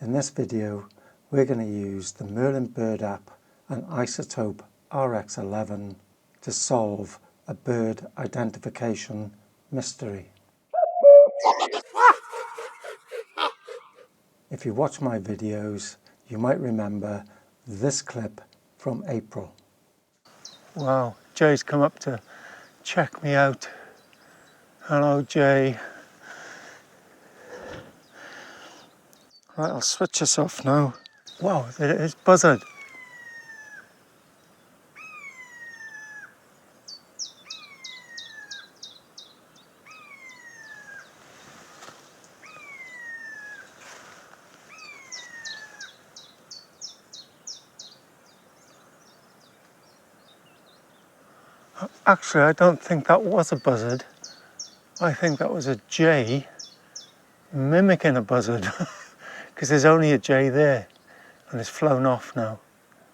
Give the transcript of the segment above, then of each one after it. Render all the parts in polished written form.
In this video, we're going to use the Merlin Bird App and Izotope RX 11 to solve a bird identification mystery. If you watch my videos, you might remember this clip from April. Wow, Jay's come up to check me out. Hello, Jay. Right, I'll switch this off now. Wow, there it is, Buzzard. Actually, I don't think that was a buzzard. I think that was a jay mimicking a buzzard because there's only a jay there and it's flown off now.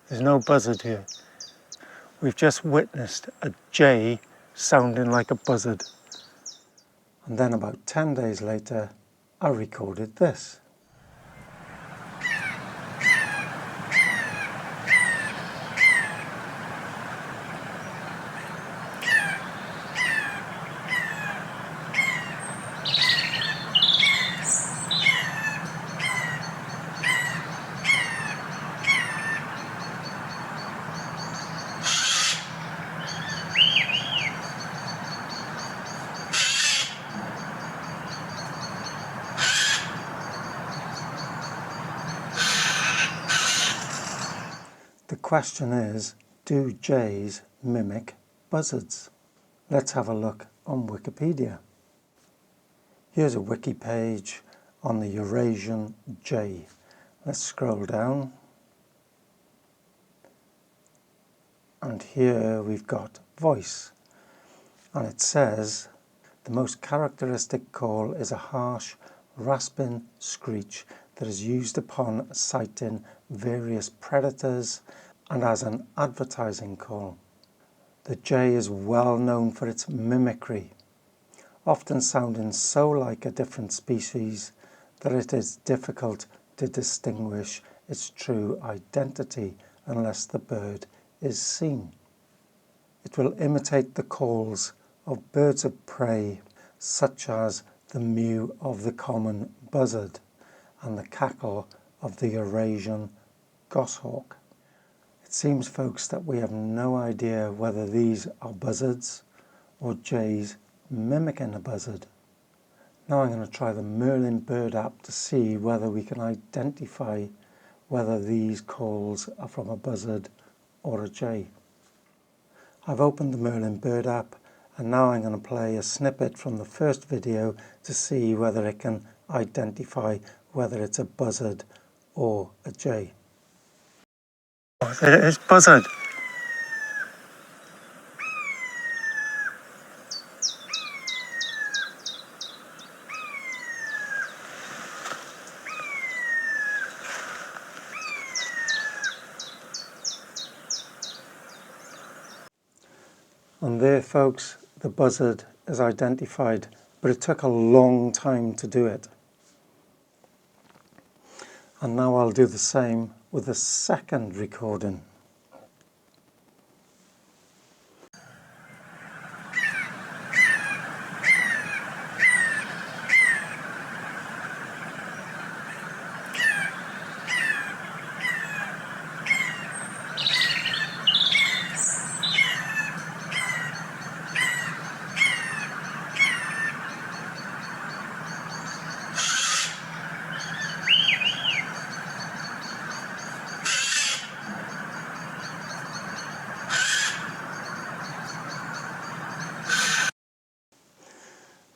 There's no buzzard here. We've just witnessed a jay sounding like a buzzard. And then about 10 days later, I recorded this. The question is, do jays mimic buzzards? Let's have a look on Wikipedia. Here's a wiki page on the Eurasian jay. Let's scroll down. And here we've got voice. And it says, the most characteristic call is a harsh, rasping screech that is used upon sighting various predators and as an advertising call. The jay is well known for its mimicry, often sounding so like a different species that it is difficult to distinguish its true identity unless the bird is seen. It will imitate the calls of birds of prey, such as the mew of the common buzzard and the cackle of the Eurasian goshawk. It seems, folks, that we have no idea whether these are buzzards or jays mimicking a buzzard. Now I'm going to try the Merlin Bird App to see whether we can identify whether these calls are from a buzzard or a jay. I've opened the Merlin Bird App and now I'm going to play a snippet from the first video to see whether it can identify whether it's a buzzard or a jay. Oh, there it is, Buzzard. And there, folks, the buzzard is identified, but it took a long time to do it. And now I'll do the same with the second recording.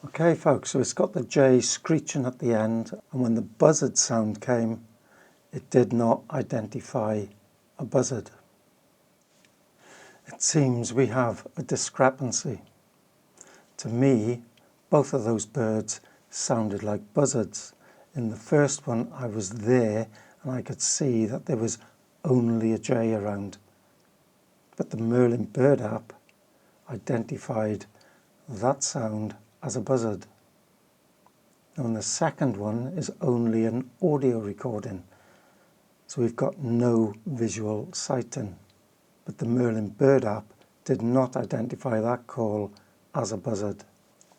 Okay, folks, so it's got the jay screeching at the end, and when the buzzard sound came, it did not identify a buzzard. It seems we have a discrepancy. To me, both of those birds sounded like buzzards. In the first one, I was there and I could see that there was only a jay around. But the Merlin Bird App identified that sound as a buzzard. And the second one is only an audio recording, so we've got no visual sighting. But the Merlin Bird app did not identify that call as a buzzard,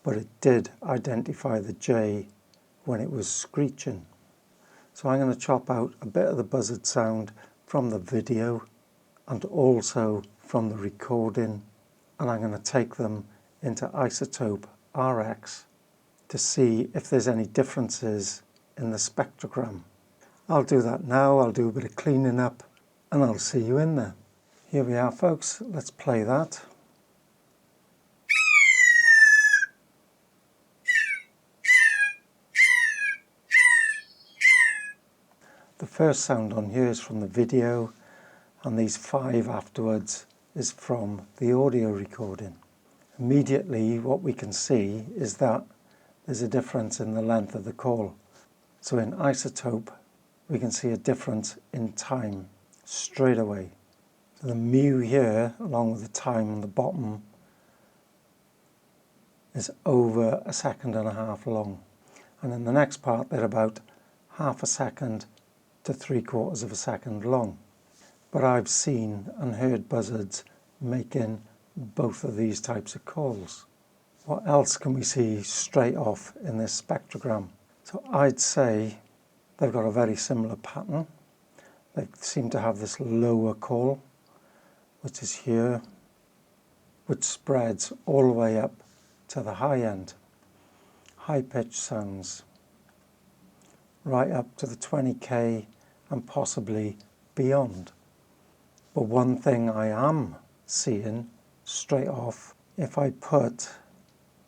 but it did identify the J when it was screeching. So I'm going to chop out a bit of the buzzard sound from the video and also from the recording, and I'm going to take them into Izotope RX to see if there's any differences in the spectrogram. I'll do that now. I'll do a bit of cleaning up and I'll see you in there. Here we are, folks. Let's play that. The first sound on here is from the video, and these 5 afterwards is from the audio recording. Immediately what we can see is that there's a difference in the length of the call. So in Izotope we can see a difference in time straight away. So the mu here, along with the time on the bottom, is over 1.5 seconds long, and in the next part they're about 1/2 second to 3/4 second long. But I've seen and heard buzzards making both of these types of calls. What else can we see straight off in this spectrogram? So I'd say they've got a very similar pattern. They seem to have this lower call, which is here, which spreads all the way up to the high end. High-pitched sounds, right up to the 20k and possibly beyond. But one thing I am seeing straight off, if I put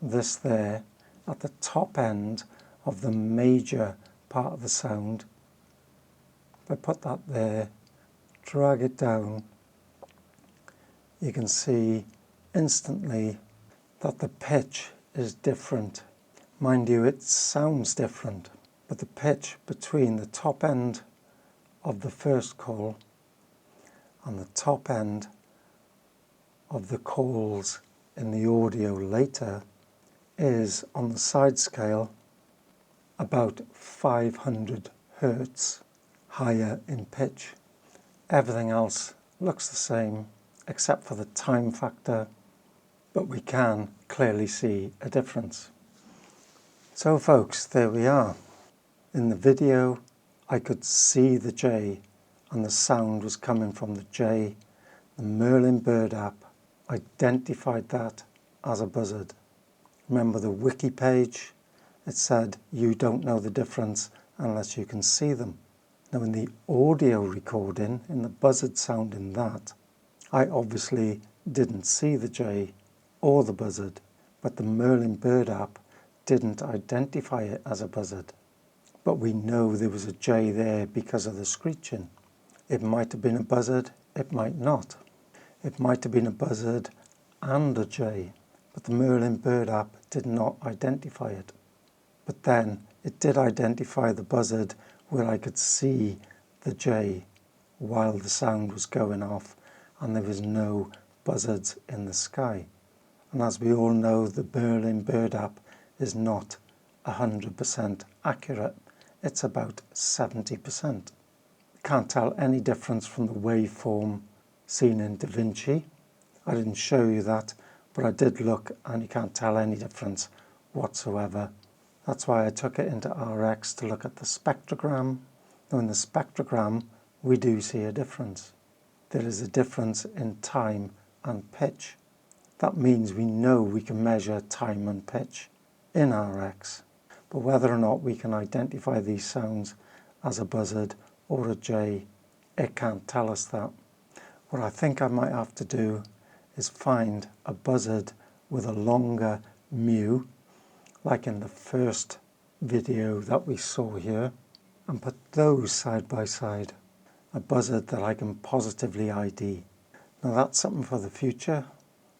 this there at the top end of the major part of the sound, if I put that there, drag it down, you can see instantly that the pitch is different. Mind you, it sounds different, but the pitch between the top end of the first call and the top end of the calls in the audio later is, on the side scale, about 500 hertz higher in pitch. Everything else looks the same except for the time factor, but we can clearly see a difference. So folks, there we are. In the video I could see the J and the sound was coming from the J. The Merlin Bird app identified that as a buzzard. Remember the Wiki page? It said you don't know the difference unless you can see them. Now in the audio recording, in the buzzard sound in that, I obviously didn't see the J or the buzzard, but the Merlin Bird app didn't identify it as a buzzard. But we know there was a J there because of the screeching. It might have been a buzzard, it might not. It might have been a buzzard and a J, but the Merlin Bird app did not identify it. But then it did identify the buzzard where I could see the J while the sound was going off and there was no buzzards in the sky. And as we all know, the Merlin Bird app is not 100% accurate. It's about 70%. Can't tell any difference from the waveform seen in DaVinci. I didn't show you that, but I did look and you can't tell any difference whatsoever. That's why I took it into RX to look at the spectrogram. Now in the spectrogram we do see a difference. There is a difference in time and pitch. That means we know we can measure time and pitch in RX. But whether or not we can identify these sounds as a buzzard or a J, it can't tell us that. What I think I might have to do is find a buzzard with a longer mu, like in the first video that we saw here, and put those side by side. A buzzard that I can positively ID. Now that's something for the future,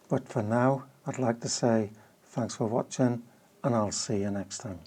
but for now I'd like to say thanks for watching and I'll see you next time.